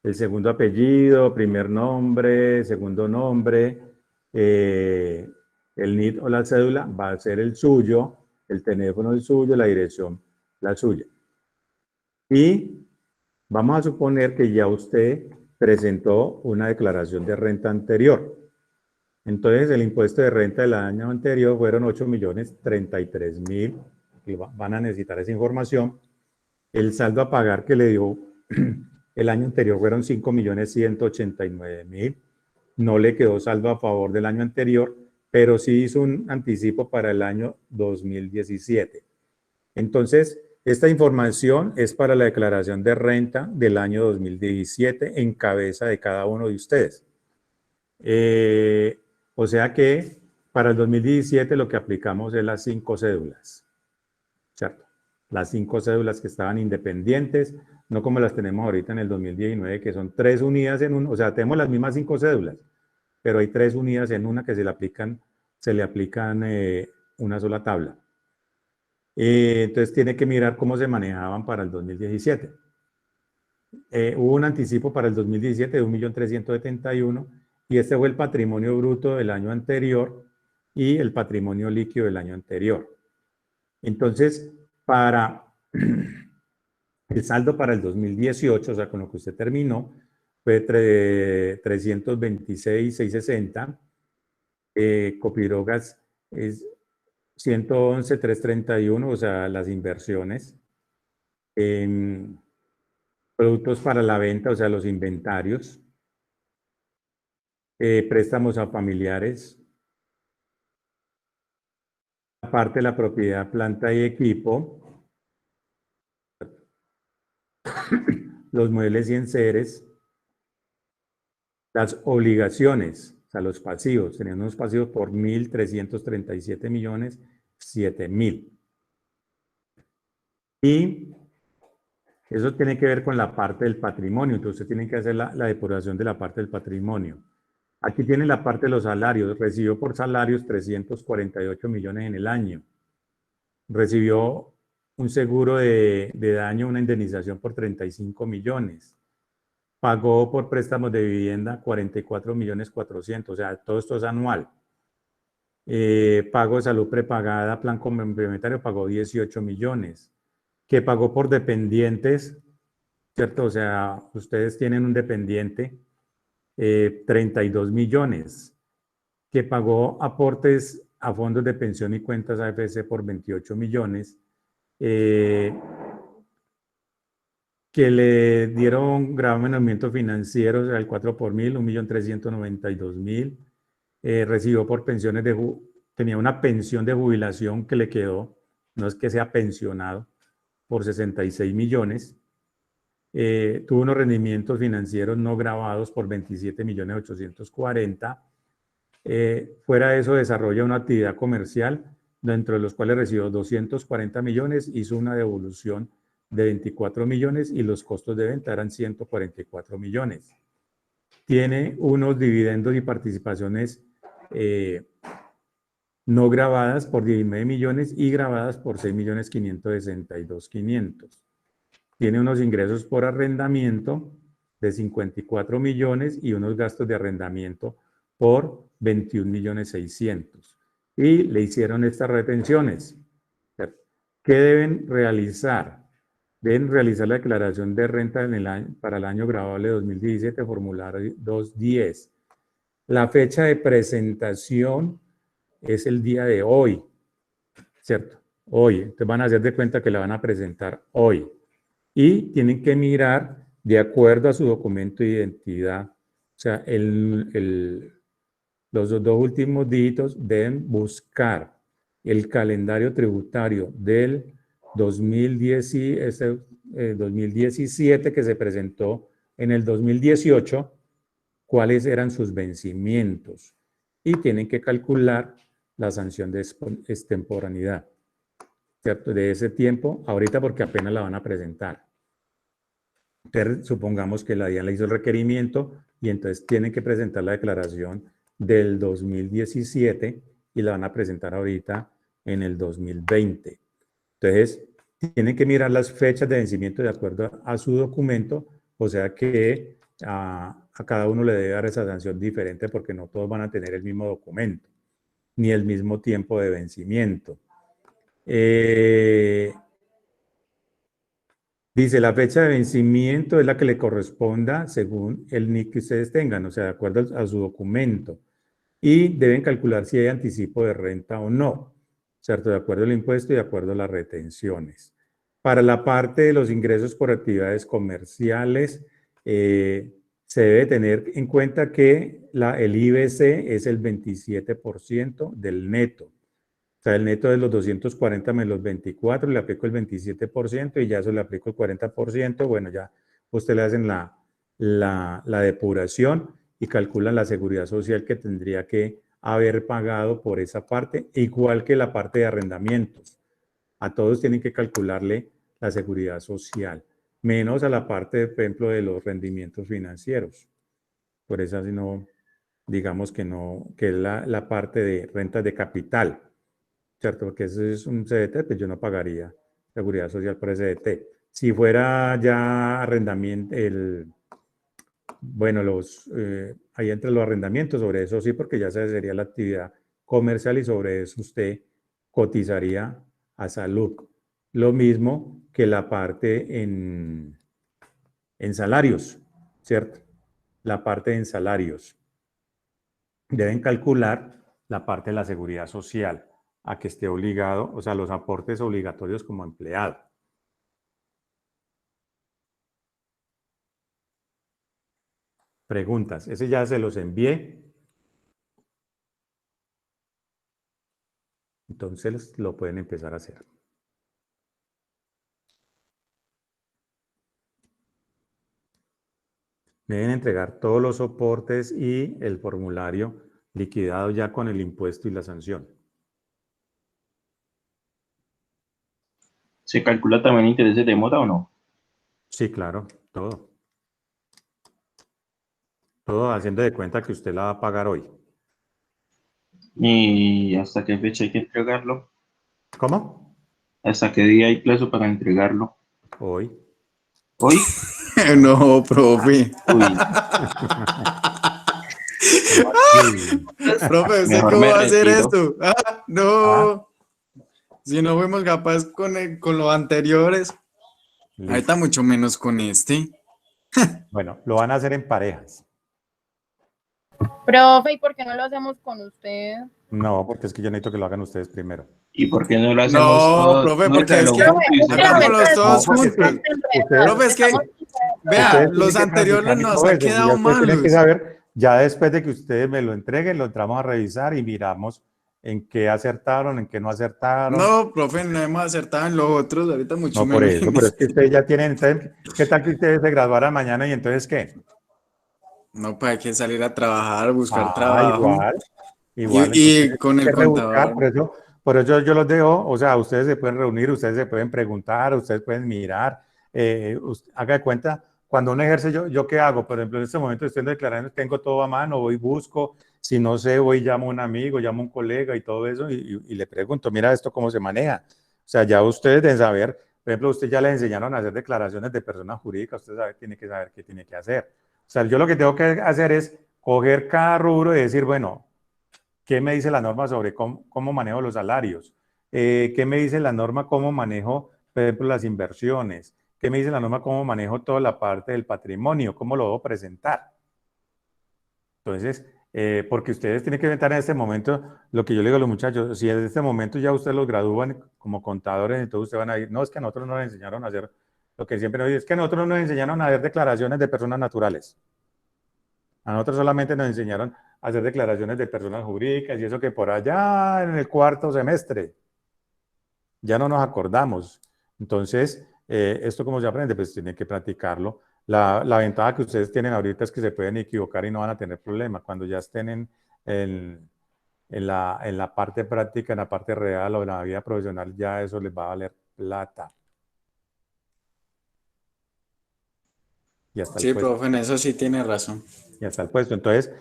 El segundo apellido, primer nombre, segundo nombre, el NID o la cédula va a ser el suyo, el teléfono el suyo, la dirección la suya. Y vamos a suponer que ya usted presentó una declaración de renta anterior. Entonces, el impuesto de renta del año anterior fueron 8.033.000. Van a necesitar esa información. El saldo a pagar que le dio el año anterior fueron 5.189.000. No le quedó saldo a favor del año anterior, pero sí hizo un anticipo para el año 2017. Entonces, esta información es para la declaración de renta del año 2017 en cabeza de cada uno de ustedes. O sea que para el 2017 lo que aplicamos es las 5 cédulas, ¿cierto? Las 5 cédulas que estaban independientes, no como las tenemos ahorita en el 2019, que son 3 unidas en uno, o sea, tenemos las mismas 5 cédulas, pero hay 3 unidas en una que se le aplican una sola tabla. Entonces tiene que mirar cómo se manejaban para el 2017. Hubo un anticipo para el 2017 de 1.371.000 y este fue el patrimonio bruto del año anterior y el patrimonio líquido del año anterior. Entonces, para el saldo para el 2018, o sea, con lo que usted terminó, fue 326.660. Copidrogas es 111.331, o sea, las inversiones. Productos para la venta, o sea, los inventarios. Préstamos a familiares. Aparte de la propiedad, planta y equipo. Los muebles y enseres. Las obligaciones, o sea, los pasivos. Tenían unos pasivos por 1.337.007.000. Y eso tiene que ver con la parte del patrimonio. Entonces, usted tiene que hacer la depuración de la parte del patrimonio. Aquí tiene la parte de los salarios. Recibió por salarios 348 millones en el año. Recibió un seguro de daño, una indemnización por 35 millones. Pagó por préstamos de vivienda 44.400.000. O sea, todo esto es anual. Pago de salud prepagada, plan complementario, pagó 18 millones. Que pagó por dependientes, ¿cierto? O sea, ustedes tienen un dependiente, 32 millones. Que pagó aportes a fondos de pensión y cuentas AFC por 28 millones. Que le dieron gravamen de aumento financiero, o sea, el 4 por 1.000, 1.392.000. Recibió por pensiones tenía una pensión de jubilación que le quedó, no es que sea pensionado, por 66 millones. Tuvo unos rendimientos financieros no grabados por 27.840.000. Fuera de eso, desarrolla una actividad comercial, dentro de los cuales recibió 240 millones, hizo una devolución de 24 millones y los costos de venta eran 144 millones. Tiene unos dividendos y participaciones no grabadas por 19 millones y grabadas por 6.562.500. tiene unos ingresos por arrendamiento de 54 millones y unos gastos de arrendamiento por 21 millones 600. Y le hicieron estas retenciones. ¿Qué deben realizar? Deben realizar la declaración de renta para el año grabable 2017, formulario 210. La fecha de presentación es el día de hoy, ¿cierto? Hoy. Entonces van a hacer de cuenta que la van a presentar hoy. Y tienen que mirar de acuerdo a su documento de identidad. O sea, los dos últimos dígitos deben buscar el calendario tributario del 2017 que se presentó en el 2018, cuáles eran sus vencimientos. Y tienen que calcular la sanción de extemporaneidad, ¿cierto? De ese tiempo, ahorita porque apenas la van a presentar. Entonces, supongamos que la DIAN le hizo el requerimiento y entonces tienen que presentar la declaración del 2017 y la van a presentar ahorita en el 2020. Entonces, tienen que mirar las fechas de vencimiento de acuerdo a su documento, o sea que a cada uno le debe dar esa sanción diferente porque no todos van a tener el mismo documento, ni el mismo tiempo de vencimiento. Dice, la fecha de vencimiento es la que le corresponda según el NIC que ustedes tengan, o sea, de acuerdo a su documento. Y deben calcular si hay anticipo de renta o no, ¿cierto? De acuerdo al impuesto y de acuerdo a las retenciones. Para la parte de los ingresos por actividades comerciales, se debe tener en cuenta que el IBC es el 27% del neto. O sea, el neto de los 240 menos los 24, le aplico el 27% y ya eso le aplico el 40%. Bueno, ya usted le hacen la depuración y calculan la seguridad social que tendría que haber pagado por esa parte, igual que la parte de arrendamientos. A todos tienen que calcularle la seguridad social, menos a la parte, por ejemplo, de los rendimientos financieros. Por eso, si no, digamos que no, que es la parte de rentas de capital. ¿Cierto? Porque ese es un CDT, pues yo no pagaría seguridad social por CDT. Si fuera ya arrendamiento, bueno, ahí entre los arrendamientos, sobre eso sí, porque ya sería la actividad comercial y sobre eso usted cotizaría a salud. Lo mismo que la parte en salarios, ¿cierto? La parte en salarios. Deben calcular la parte de la seguridad social a que esté obligado, o sea, los aportes obligatorios como empleado. Preguntas. Ese ya se los envié. Entonces lo pueden empezar a hacer. Deben entregar todos los soportes y el formulario liquidado ya con el impuesto y la sanción. ¿Se calcula también intereses de mora o no? Sí, claro, todo. Todo haciendo de cuenta que usted la va a pagar hoy. ¿Y hasta qué fecha hay que entregarlo? ¿Cómo? ¿Hasta qué día hay plazo para entregarlo? Hoy. ¿Hoy? No, profe. Uy, Profe, ¿usted Mejor cómo me va a hacer retiro. esto? No. Si no fuimos capaces con los anteriores, Listo. ahorita mucho menos con este. Bueno, lo van a hacer en parejas. Profe, ¿y por qué no lo hacemos con usted? No, porque es que yo necesito que lo hagan ustedes primero. ¿y por qué no lo hacemos No, todos? profe, No, porque es lo que junto y se hagámoslos todos No, porque juntos. Profe, es que, vea, Ustedes los tienen que anteriores practicar y nos todo han eso, y quedado ustedes tienen que malos. saber, ya después de que ustedes me lo entreguen, lo entramos a revisar y miramos en qué acertaron, en qué no acertaron. No, profe, no hemos acertado en los otros, ahorita mucho No por menos. eso, pero es que ustedes ya tienen, entonces, ¿qué tal que ustedes se graduaran mañana y entonces qué? No, pues hay que salir a trabajar, buscar trabajo. Igual, Y entonces con hay el que rebuscar, contador. por eso yo los dejo, o sea, ustedes se pueden reunir, ustedes se pueden preguntar, ustedes pueden mirar, haga de cuenta, cuando uno ejerce, yo qué hago, por ejemplo, en este momento estoy declarando, tengo todo a mano, voy, busco, si no sé, voy, llamo a un amigo, llamo a un colega y todo eso, y le pregunto, mira esto cómo se maneja, o sea, ya ustedes deben saber, Por ejemplo, usted ya le enseñaron a hacer declaraciones de persona jurídica, usted tiene que saber qué tiene que hacer. O sea, yo lo que tengo que hacer es coger cada rubro y decir, bueno, ¿qué me dice la norma sobre cómo manejo los salarios? ¿Qué me dice la norma cómo manejo, por ejemplo, las inversiones? ¿Qué me dice la norma cómo manejo toda la parte del patrimonio? ¿Cómo lo debo presentar? Entonces, porque ustedes tienen que inventar en este momento lo que yo le digo a los muchachos, si en este momento ya ustedes los gradúan como contadores, entonces ustedes van a ir, no, es que a nosotros nos enseñaron a hacer, lo que siempre nos dicen, es que a nosotros nos enseñaron a hacer declaraciones de personas naturales. A nosotros solamente nos enseñaron a hacer declaraciones de personas jurídicas y eso que por allá en el cuarto semestre. Ya no nos acordamos. Entonces, ¿esto cómo se aprende? Pues tienen que practicarlo. La ventaja que ustedes tienen ahorita es que se pueden equivocar y no van a tener problema. Cuando ya estén en la parte práctica, en la parte real o en la vida profesional, ya eso les va a valer plata. Y hasta Sí, el puesto. profe, en eso sí tiene razón. Y hasta el puesto. Entonces,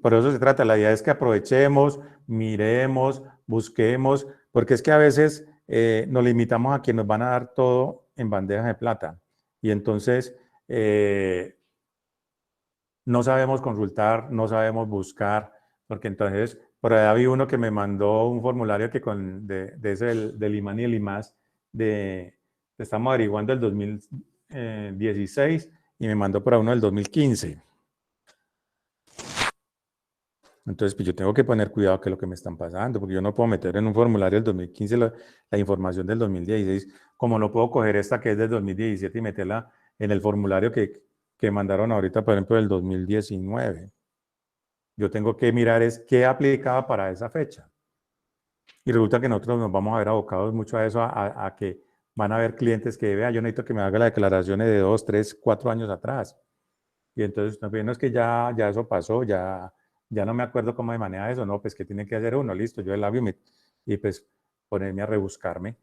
por eso se trata. La idea es que aprovechemos, miremos, busquemos, porque es que a veces nos limitamos a que nos van a dar todo en bandeja de plata. Y entonces no sabemos consultar, no sabemos buscar, porque entonces por ahí había uno que me mandó un formulario que de ese del IMAN y el IMAS, estamos averiguando el 2016 y me mandó para uno del 2015. Entonces, pues yo tengo que poner cuidado que es lo que me están pasando, porque yo no puedo meter en un formulario del 2015 la información del 2016, como no puedo coger esta que es del 2017 y meterla en el formulario que mandaron ahorita, por ejemplo, del 2019. Yo tengo que mirar es qué aplicaba para esa fecha. Y resulta que nosotros nos vamos a ver abocados mucho a eso, a que van a haber clientes que vean, yo necesito que me haga las declaraciones de 2, 3, 4 años atrás. Y entonces, no es que ya eso pasó, ya no me acuerdo cómo se maneja eso, no, pues que tiene que hacer uno, listo, yo el labio y pues ponerme a rebuscarme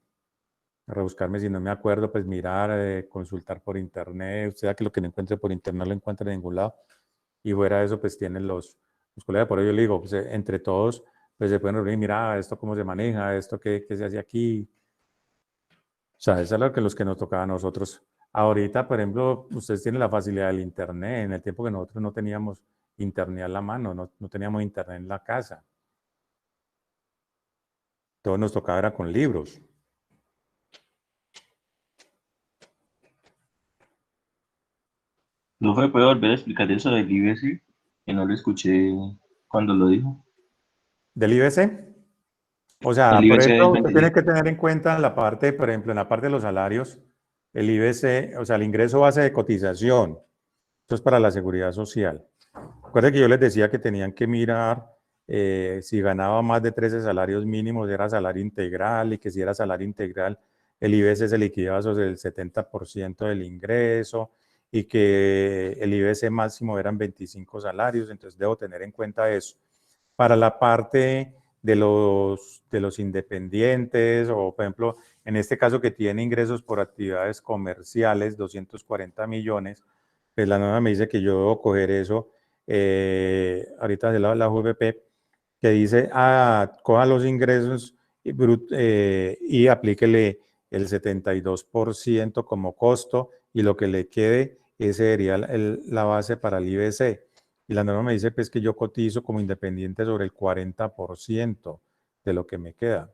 si no me acuerdo, pues mirar, consultar por internet, o sea que lo que no encuentre por internet no lo encuentre en ningún lado, y fuera de eso pues tienen los colegas, por ello yo le digo, pues entre todos pues se pueden reunir, mira, esto cómo se maneja, esto qué se hace aquí, o sea, eso es lo que nos tocaba a nosotros. Ahorita, por ejemplo, ustedes tienen la facilidad del internet, en el tiempo que nosotros no teníamos internet a la mano, no teníamos internet en la casa. Todo nos tocaba era con libros. ¿No fue puede volver a explicar eso del IBC? Que no lo escuché cuando lo dijo. ¿Del IBC? O sea, El por IBC del ejemplo, usted tiene 27. que tener en cuenta la parte, por ejemplo, en la parte de los salarios, el IBC, o sea, el ingreso base de cotización, eso es para la seguridad social. Recuerden que yo les decía que tenían que mirar si ganaba más de 13 salarios mínimos, era salario integral, y que si era salario integral, el IBC se liquidaba sobre el 70% del ingreso, y que el IBC máximo eran 25 salarios, entonces debo tener en cuenta eso. Para la parte de los independientes, o por ejemplo, en este caso que tiene ingresos por actividades comerciales, 240 millones, pues la norma me dice que yo debo coger eso, ahorita de la UVP, que dice, coja los ingresos y aplíquele el 72% como costo, y lo que le quede, ese sería la base para el IBC. Y la norma me dice pues, que yo cotizo como independiente sobre el 40% de lo que me queda.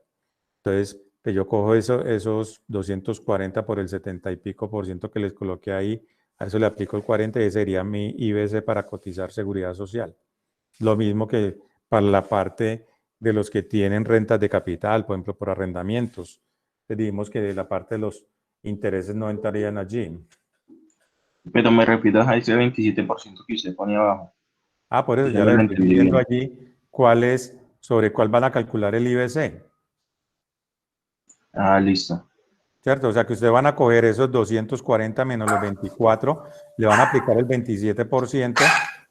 Entonces, que yo cojo esos 240 por el 70 y pico por ciento que les coloqué ahí, a eso le aplico el 40 y ese sería mi IBC para cotizar seguridad social. Lo mismo que para la parte de los que tienen rentas de capital, por ejemplo, por arrendamientos. Dijimos que la parte de los intereses no entrarían allí. Pero me refiero a ese 27% que usted pone abajo. Por eso Ya ya lo les estoy entendí diciendo bien. allí sobre cuál van a calcular el IBC. Listo. ¿Cierto? O sea que ustedes van a coger esos 240 menos los 24, le van a aplicar el 27%,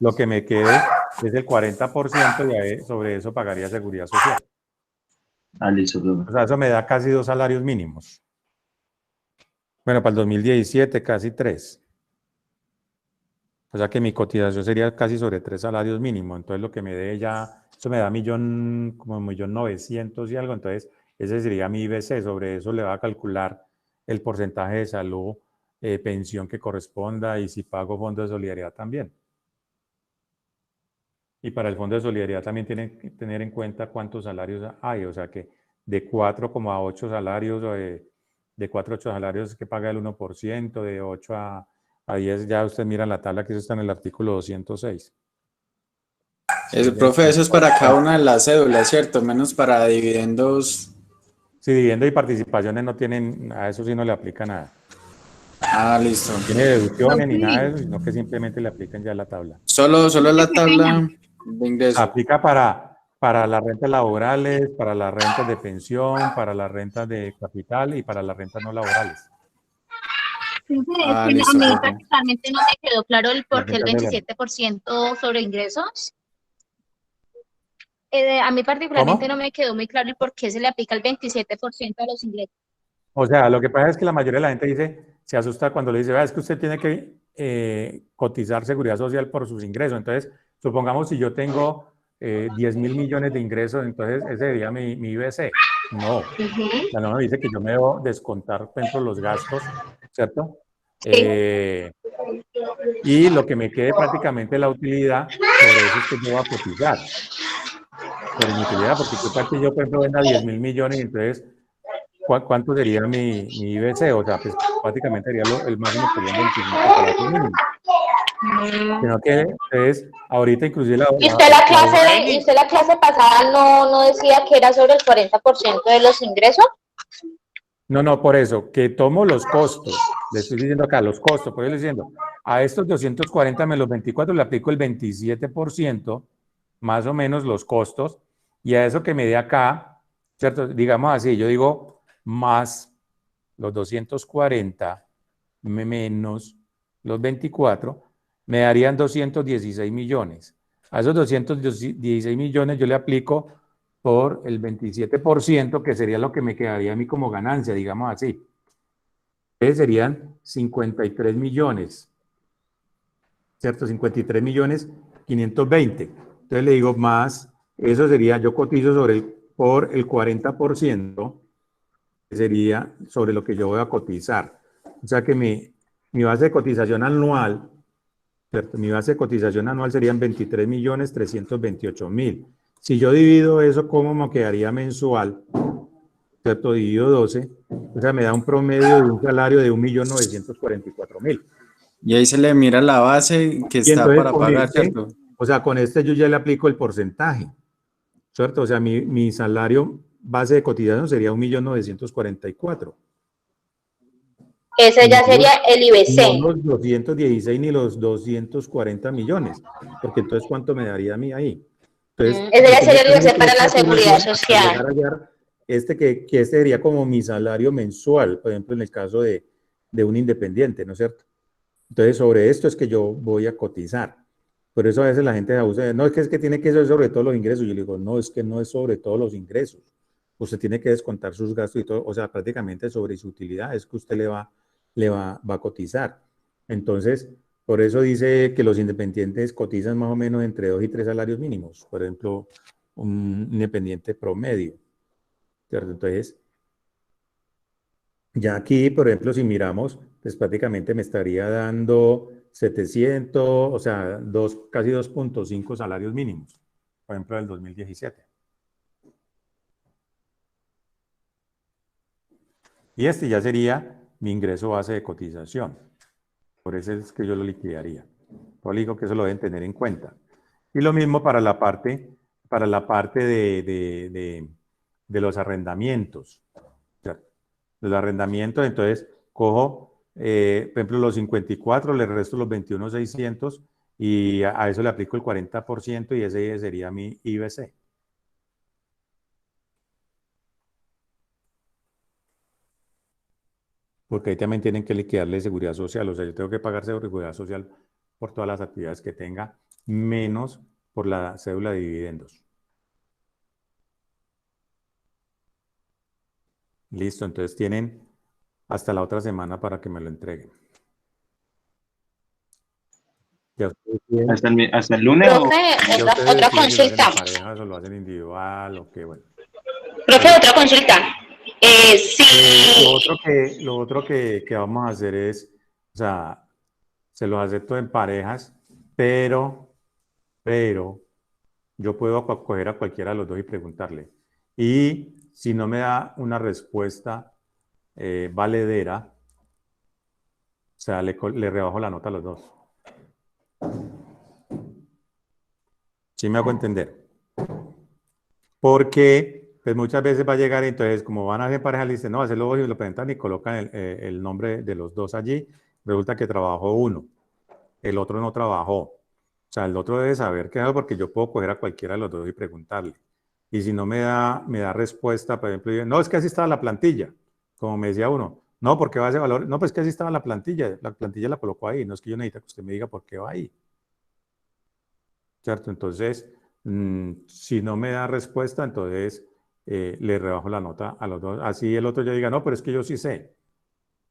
lo que me quede es el 40% y sobre eso pagaría seguridad social. Listo, profe. O sea, eso me da casi 2 salarios mínimos. Bueno, para el 2017 casi 3. O sea que mi cotización sería casi sobre 3 salarios mínimos. Entonces lo que me dé ya, eso me da como 1.900.000 y algo. Entonces ese sería mi IBC. Sobre eso le va a calcular el porcentaje de salud, pensión que corresponda y si pago fondo de solidaridad también. Y para el fondo de solidaridad también tienen que tener en cuenta cuántos salarios hay, o sea que de 4,8 salarios, o de 4 a 8 salarios que paga el 1%, de 8 a 10 ya usted mira la tabla que eso está en el artículo 206. Profe, eso es para cada una de las cédulas, ¿cierto? Menos para dividendos. Si dividendo y participaciones no tienen, a eso sí no le aplica nada. Ah, listo. No tiene deducciones ni nada de eso, sino que simplemente le aplican ya la tabla. Solo la tabla de ingresos. Aplica para las rentas laborales, para las rentas de pensión, para las rentas de capital y para las rentas no laborales. Ah, A listo, mí profe. prácticamente no me quedó claro el por qué el Las rentas 27% sobre ingresos. A mí particularmente ¿Cómo? no me quedó muy claro el por qué se le aplica el 27% a los ingresos. O sea, lo que pasa es que la mayoría de la gente se asusta cuando le dice, "Vea, es que usted tiene que cotizar seguridad social por sus ingresos". Entonces, supongamos si yo tengo 10.000 millones de ingresos, entonces ese sería mi IBC. No, la norma dice que yo me debo descontar, por ejemplo, los gastos, ¿cierto? Y lo que me quede prácticamente la utilidad, sobre eso es que yo voy a cotizar. Sobre mi utilidad, porque qué tal que yo, por ejemplo, venda 10.000 millones y entonces ¿cuánto sería mi IBC? O sea, pues prácticamente sería el máximo que sería 25 salarios mínimos. Sino que es ahorita inclusive ¿Y usted la clase pasada no decía que era sobre el 40% de los ingresos? No, por eso, que tomo los costos. Le estoy diciendo acá, los costos, por eso le estoy diciendo, a estos 240 menos los 24 le aplico el 27%, más o menos los costos, y a eso que me dé acá, ¿cierto? Digamos así, yo digo más los 240 menos los 24, me darían 216 millones. A esos 216 millones yo le aplico por el 27%, que sería lo que me quedaría a mí como ganancia, digamos así. Entonces serían 53 millones, ¿cierto? 53 millones 520. Entonces le digo más, eso sería, yo cotizo por el 40%, que sería sobre lo que yo voy a cotizar. O sea que mi base de cotización anual, ¿cierto? Mi base de cotización anual serían 23 millones 328 mil. Si yo divido eso, ¿cómo me quedaría mensual? ¿Cierto? Divido 12, o sea, me da un promedio de un salario de 1.944.000. Y ahí se le mira la base que está entonces, para pagar, ¿cierto? O sea, con este yo ya le aplico el porcentaje, ¿cierto? O sea, mi salario base de cotización sería 1.944.000. Ese ya sería el IBC. No los 216 ni los 240 millones, porque entonces, ¿cuánto me daría a mí ahí? Entonces, ese ya sería el IBC para la seguridad social. Que este sería como mi salario mensual, por ejemplo, en el caso de un independiente, ¿no es cierto? Entonces, sobre esto es que yo voy a cotizar. Por eso a veces la gente abusa de, no, es que tiene que ser sobre todos los ingresos. Yo le digo, no, es que no es sobre todos los ingresos. Usted tiene que descontar sus gastos y todo, o sea, prácticamente sobre su utilidad es que usted le va a cotizar. Entonces, por eso dice que los independientes cotizan más o menos entre 2 y 3 salarios mínimos. Por ejemplo, un independiente promedio, ¿cierto? Entonces, ya aquí, por ejemplo, si miramos, pues prácticamente me estaría dando 700, o sea, casi 2.5 salarios mínimos, por ejemplo, del 2017. Y este ya sería mi ingreso base de cotización. Por eso es que yo lo liquidaría. Por eso digo que eso lo deben tener en cuenta. Y lo mismo para la parte de los arrendamientos. Los arrendamientos, entonces, cojo, por ejemplo, los 54, le resto los 21.600 y a eso le aplico el 40% y ese sería mi IBC. Porque ahí también tienen que liquidarle seguridad social. O sea, yo tengo que pagar seguridad social por todas las actividades que tenga, menos por la cédula de dividendos. Listo, entonces tienen hasta la otra semana para que me lo entreguen. ¿Hasta el lunes? Profe, otra consulta. Parejas, o lo hacen individual, o qué, bueno. Profe, otra consulta. Sí. Lo otro que vamos a hacer es, o sea, se los acepto en parejas, pero yo puedo coger a cualquiera de los dos y preguntarle. Y si no me da una respuesta valedera, o sea, le rebajo la nota a los dos. ¿Sí me hago entender? Porque pues muchas veces va a llegar, entonces como van a hacer pareja, le dicen, no, hacerlo vos y lo presentan y colocan el nombre de los dos allí. Resulta que trabajó uno, el otro no trabajó. O sea, el otro debe saber qué es, porque yo puedo coger a cualquiera de los dos y preguntarle. Y si no me da respuesta, por ejemplo, yo, no, es que así estaba la plantilla, como me decía uno. No, ¿por qué va ese valor? No, pues que así estaba la plantilla la colocó ahí, no es que yo necesite que usted me diga por qué va ahí. ¿Cierto? Entonces, si no me da respuesta, entonces le rebajo la nota a los dos. Así el otro ya diga, no, pero es que yo sí sé.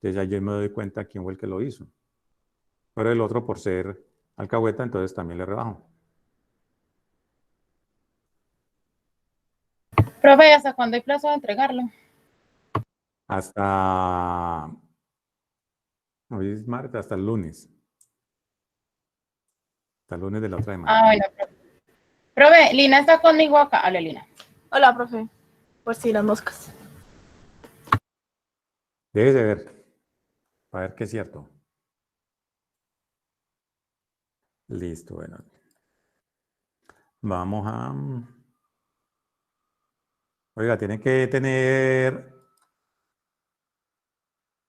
Entonces ya yo me doy cuenta quién fue el que lo hizo. Pero el otro, por ser alcahueta, entonces también le rebajo. Profe, ¿hasta cuándo hay plazo de entregarlo? Hasta, hoy es martes, hasta el lunes. Hasta el lunes de la otra semana. Ah, bueno, profe. Profe, Lina está conmigo acá. Hola, Lina. Hola, profe. Por si las moscas. Debes de ver, para ver qué es cierto. Listo, bueno. Vamos a... Oiga, tienen que tener